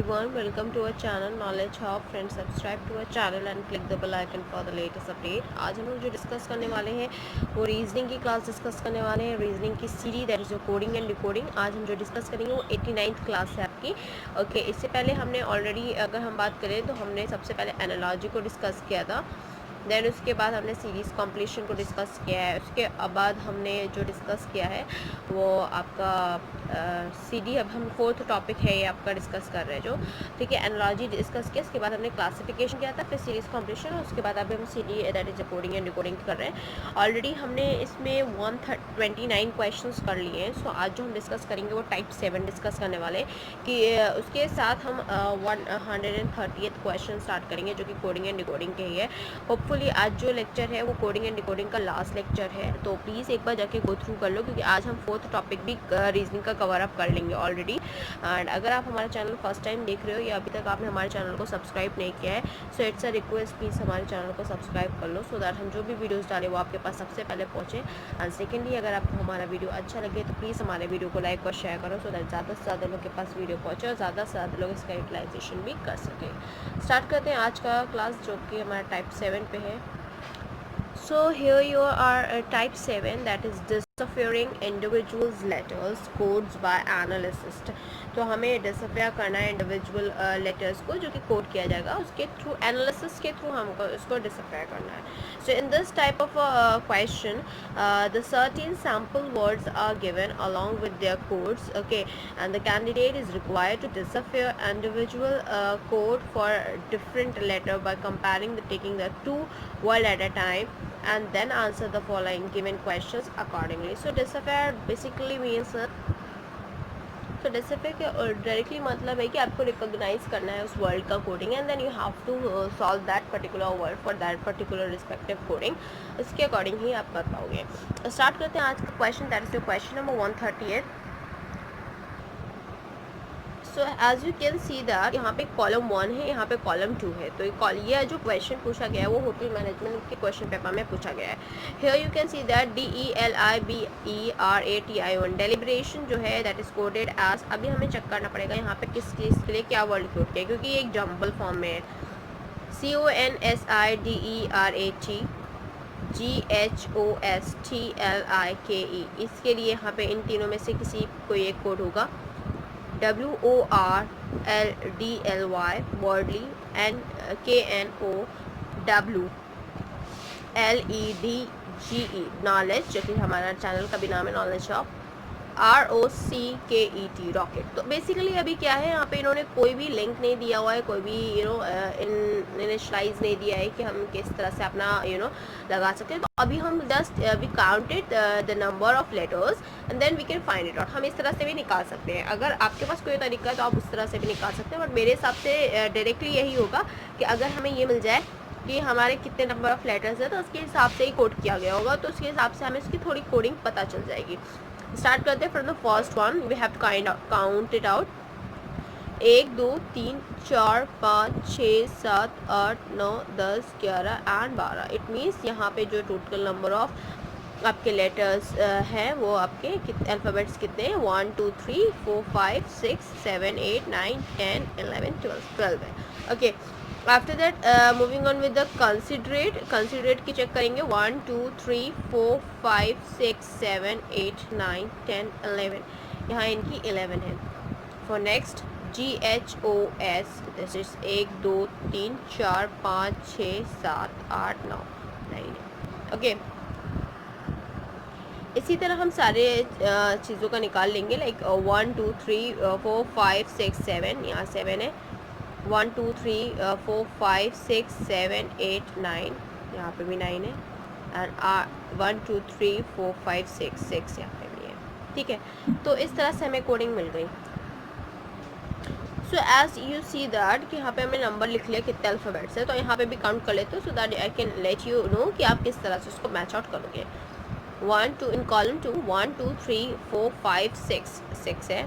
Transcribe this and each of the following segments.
everyone, welcome to our channel Knowledge Hub. Friends, subscribe to our channel and click the bell icon for the latest update. आज हम लोग जो discuss करने वाले हैं वो रीजनिंग की क्लास डिस्कस करने वाले हैं। रीजनिंग की series that is coding and decoding. आज हम जो डिस्कस करेंगे वो 89th क्लास है आपकी। ओके, इससे पहले हमने ऑलरेडी अगर हम बात करें तो हमने सबसे पहले एनालॉजी को डिस्कस किया था, देन उसके बाद हमने सीरीज़ कॉम्प्लीशन को डिस्कस किया है। उसके बाद हमने जो डिस्कस किया है वो आपका सीडी, अब हम फोर्थ टॉपिक है ये आपका डिस्कस कर रहे हैं जो, ठीक है। एनालॉजी डिस्कस किया, उसके बाद हमने क्लासिफिकेशन किया था, फिर सीरीज़ कॉम्प्लीशन, और उसके बाद अभी हम CD that is coding and decoding कर रहे हैं। ऑलरेडी हमने इसमें 129 क्वेश्चंस कर लिए हैं। सो आज जो हम डिस्कस करेंगे वो टाइप 7 डिस्कस करने वाले कि उसके साथ हम 130th क्वेश्चन स्टार्ट करेंगे जो कि कोडिंग एंड डिकोडिंग के ही है। होपफुली आज जो लेक्चर है वो कोडिंग एंड डिकोडिंग का लास्ट लेक्चर है, तो प्लीज़ एक बार जाके गो थ्रू कर लो, क्योंकि आज हम फोर्थ टॉपिक भी रीजनिंग का कवर अप कर लेंगे ऑलरेडी। एंड अगर आप हमारे चैनल फर्स्ट टाइम देख रहे हो या अभी तक आपने हमारे चैनल को सब्सक्राइब नहीं किया है, so it's a request, please हमारे चैनल को सब्सक्राइब कर लो, सो दैट हम जो भी वीडियोज़ डालें वो आपके पास सबसे पहले पहुँचे। एंड सेकेंडली, अगर आपको हमारा वीडियो अच्छा लगे तो प्लीज़ हमारे वीडियो को लाइक और शेयर करो, सो दैट ज़्यादा से ज़्यादा लोग के पास वीडियो पहुँचे और ज़्यादा से ज़्यादा लोग इसका यूटिलाइजेशन भी कर सकें। स्टार्ट करते हैं आज का क्लास जो कि हमारा टाइप 7 पे है। So here you are type 7, that is deciphering individuals letters codes by analyst। तो हमें डिसफेयर करना है इंडिविजुअल लेटर्स को जो कि कोड किया जाएगा, उसके थ्रू एनालिसिस के थ्रू हमको उसको डिसफेयर करना है। So in this type of question the certain sample words are given along with their codes, okay, and the candidate is required to decipher individual code for different letter by comparing taking the two word at a time and then answer the following given questions accordingly. So decipher basically means तो डिसफेयर के directly मतलब है कि आपको recognise करना है उस word का coding, and then you have to solve that particular word for that particular respective coding. इसके अकॉर्डिंग ही आप कर पाओगे। स्टार्ट करते हैं आज का question, that is question number 138। So as you can see that यहाँ पे कॉलम 1 है, यहाँ पे कॉलम 2 है। तो ये जो क्वेश्चन पूछा गया है वो होटल मैनेजमेंट के क्वेश्चन पेपर में पूछा गया है। Here you can see that DELIBERATION deliberation जो है दैट इज कोडेड एज, अभी हमें चेक करना पड़ेगा यहाँ पे किस चीज़ के लिए क्या वर्ड कोड किया है, क्योंकि ये एक जम्बल फॉर्म में है। CONSIDERATGHOSTLIKE, इसके लिए यहाँ पे इन तीनों में से किसी कोई एक कोड होगा। WORLDLY वर्डली, KNOWLEDGE नॉलेज, जो कि हमारा चैनल का भी नाम है नॉलेज ऑफ, ROCKET रॉकेट। तो बेसिकली अभी क्या है, यहाँ पे इन्होंने कोई भी लिंक नहीं दिया हुआ है, कोई भी इनिशलाइज नहीं दिया है कि हम किस तरह से अपना लगा सकते हैं। तो अभी हम just we counted the number of letters and then we can find it out. हम इस तरह से भी निकाल सकते हैं, अगर आपके पास कोई तरीका है तो आप उस तरह से भी निकाल सकते हैं, बट मेरे हिसाब से डायरेक्टली यही होगा कि अगर हमें ये मिल जाए कि हमारे कितने नंबर ऑफ लेटर्स है तो उसके हिसाब से ही कोड किया गया होगा, तो उसके हिसाब से हमें उसकी थोड़ी कोडिंग पता चल जाएगी। स्टार्ट करते हैं from the first one, we have to count it out. 1 2 3 4 5 6 7 8 9 10 11 and 12। It means यहाँ पे जो टोटल नंबर ऑफ आपके लेटर्स हैं वो आपके अल्फ़ाबेट्स कितने हैं, 1 2 3 4 5 6 7 8 9 10 11 12 है। Okay, after that moving on with the considerate की चेक करेंगे। 1 2 3 4 5 6 7 8 9 10 11, यहाँ इनकी 11 है। For next GHOS, this is 1 2 3 4 5 6 7 8 9 9 है। ओके, इसी तरह हम सारे चीज़ों का निकाल लेंगे, लाइक 1 2 3 4 5 6 7, यहाँ 7 है। 1 2 3 4 5 6 7 8 9, यहाँ पे भी 9 है। एंड 1 2 3 4 5 6 यहाँ पे भी है। ठीक है, तो इस तरह से हमें कोडिंग मिल गई। So as you see that कि यहाँ पे हमें नंबर लिख लिया कितने अल्फ़ाबेट्स है, तो यहाँ पे भी काउंट कर लेते हो, so that I can let you know कि आप किस तरह से उसको मैच आउट करोगे। 1 2 इन कॉलम 2 1 2 3 4 5 6 है।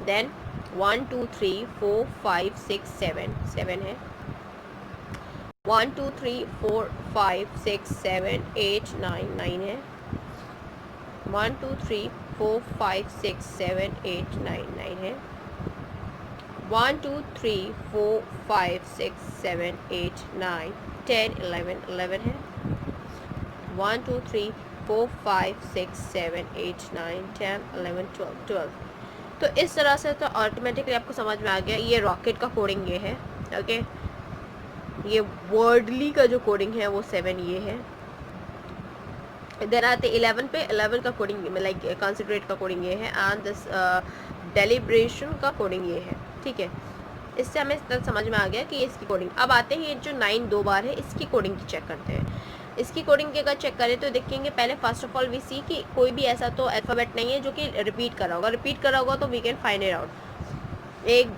देन 1 2 3 4 5 6 7 है। 1 2 3 4 5 6 7 8 9 है। 1 2 3 4 5 6 7 8 9 है। 1 2 3 4 5 6 7 8 9 10 11 11 है। 1 2 3 4 5 6 7 8 9 10 11 12 12। तो इस तरह से तो ऑटोमेटिकली आपको समझ में आ गया ये रॉकेट का कोडिंग ये है। ओके, ये वर्डली का जो कोडिंग है वो 7 ये है। देन आते 11 पे, 11 का कोडिंग लाइक कंसिडरेट का कोडिंग ये है एंड दिस डेलिब्रेशन का कोडिंग ये है। ठीक है, इससे हमें तक समझ में आ गया कि इसकी कोडिंग। अब आते हैं ये जो 9 दो बार है इसकी कोडिंग की चेक करते हैं। इसकी कोडिंग की अगर चेक करें तो देखेंगे पहले फर्स्ट ऑफ ऑल वी सी कि कोई भी ऐसा तो अल्फ़ाबेट नहीं है जो कि रिपीट कर रहा होगा। रिपीट कर रहा होगा तो we can find it out. एक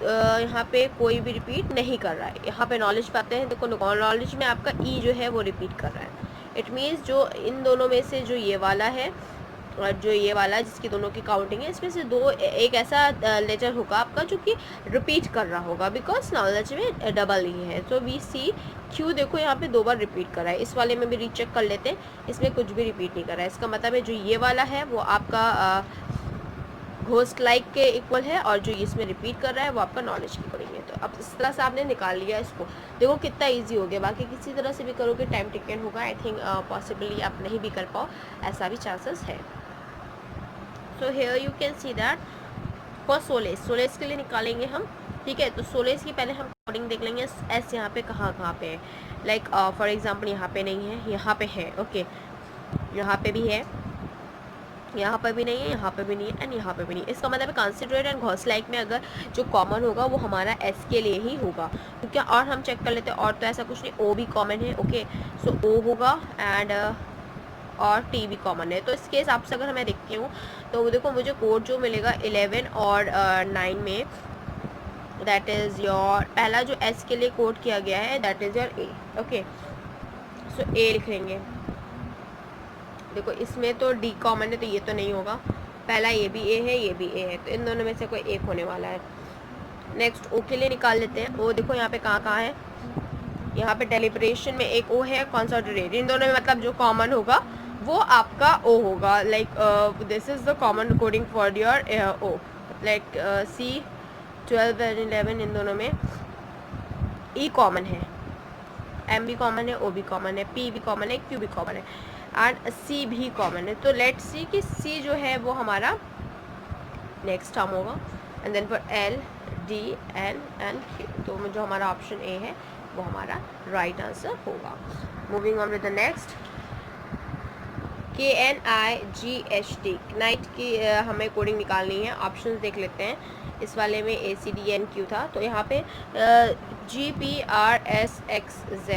यहाँ पे कोई भी रिपीट नहीं कर रहा है। यहाँ पे नॉलेज पाते हैं, देखो नॉलेज में आपका ई जो है वो रिपीट कर रहा है। इट मीन्स जो इन दोनों में से जो ये वाला है और जो ये वाला जिसकी दोनों की काउंटिंग है, इसमें से दो एक ऐसा लेटर होगा आपका जो कि रिपीट कर रहा होगा बिकॉज नॉलेज में डबल ही है। तो वी सी क्यू देखो यहाँ पे दो बार रिपीट कर रहा है। इस वाले में भी रीचेक कर लेते हैं, इसमें कुछ भी रिपीट नहीं कर रहा है। इसका मतलब है जो ये वाला है वो आपका घोस्ट लाइक के इक्वल है और जो इसमें रिपीट कर रहा है वो आपका नॉलेज की कोडिंग है। तो अब इस तरह से आपने निकाल लिया इसको। देखो कितना इजी हो गया। बाकी किसी तरह से भी करोगे टाइम टेकन होगा। आई थिंक पॉसिबली आप नहीं भी कर पाओ, ऐसा भी चांसेस है। So here you can see that for solace, solace के लिए निकालेंगे हम। ठीक है, तो सोलेस की पहले हम कोडिंग देख लेंगे। एस यहाँ पे कहाँ पे है, लाइक फॉर एग्जांपल यहाँ पे नहीं है, यहाँ पे है। ओके, यहाँ पे भी है, यहाँ पर भी नहीं है, यहाँ पे भी नहीं है एंड यहाँ पे भी नहीं। इसका मतलब कंसिडरेट एंड घोस्ट लाइक में अगर जो कॉमन होगा वो हमारा एस के लिए ही होगा। क्योंकि और हम चेक कर लेते हैं, और तो ऐसा कुछ नहीं। ओ भी कॉमन है। ओके, सो ओ होगा एंड और टी भी कॉमन है। तो इसके हिसाब से अगर मैं देखती हूँ तो देखो मुझे कोड जो मिलेगा 11 और 9 में, दैट इज़ योर पहला जो एस के लिए कोड किया गया है that is your A. Okay, so A लिख लेंगे। देखो इसमें तो डी कॉमन है तो ये तो नहीं होगा। पहला ये भी ए है, ये भी ए है, तो इन दोनों में से कोई एक होने वाला है। नेक्स्ट ओ के लिए निकाल लेते हैं। ओ देखो यहाँ पे कहाँ है, यहाँ पे डेलिब्रेशन में एक ओ है, कंसोलिडेट। इन दोनों में मतलब जो कॉमन होगा वो आपका ओ होगा। Like this is the common coding for your O. Like C 12 and 11 इन दोनों में ई कॉमन है, एम भी कॉमन है, ओ भी कॉमन है, पी भी कॉमन है, क्यू भी कॉमन है एंड सी भी कॉमन है। तो लेट्स सी कि सी जो है वो हमारा नेक्स्ट टर्म होगा and then for L D N and Q. तो जो हमारा ऑप्शन ए है वो हमारा राइट आंसर होगा। Moving on with the next, KNIGHT knight की हमें कोडिंग निकालनी है। ऑप्शंस देख लेते हैं। इस वाले में ACDNQ था, तो यहाँ पे GPRSXZ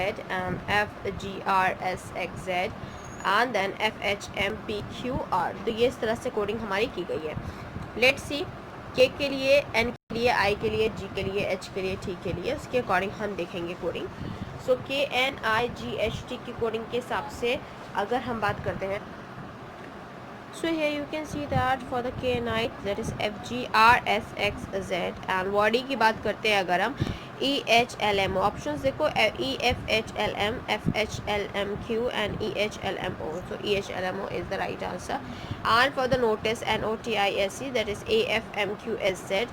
FGRSXZ and then FHMPQR। तो ये इस तरह से कोडिंग हमारी की गई है। लेट्स सी के लिए, एन के लिए, आई के लिए, जी के लिए, एच के लिए, टी के लिए, उसके अकॉर्डिंग हम देखेंगे कोडिंग। सो KNIGHT की कोडिंग के हिसाब से अगर हम बात करते हैं, so here you can see that for the KNI that is FGRSXZ and body की बात करते हैं अगर हम EHLMO। ऑप्शंस देखो EFHLM, FHLMQ and EHLMO। so EHLMO is the right answer and for the notice NOTISC that is AFMQSZ,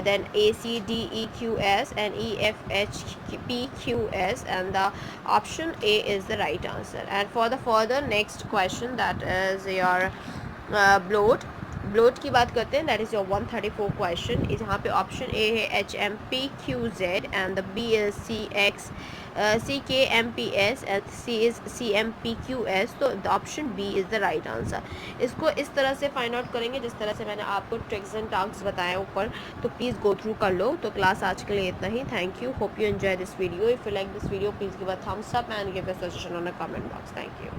then ACDEQS and EFHPQS and the option A is the right answer। and for the further next question that is your bloat की बात करते हैं, that is your 134 question। यहाँ पे option A है HMPQZ and the B is CKMPS and C is CMPQS। तो the option B is the right answer। इसको इस तरह से फाइंड आउट करेंगे जिस तरह से मैंने आपको ट्रिक्स एंड टास्क बताए ऊपर, तो प्लीज़ गो थ्रू कर लो। तो क्लास आज के लिए इतना ही। Thank you, hope you enjoy this video. If you like this video please give a thumbs up and give a suggestion on a comment box. Thank you.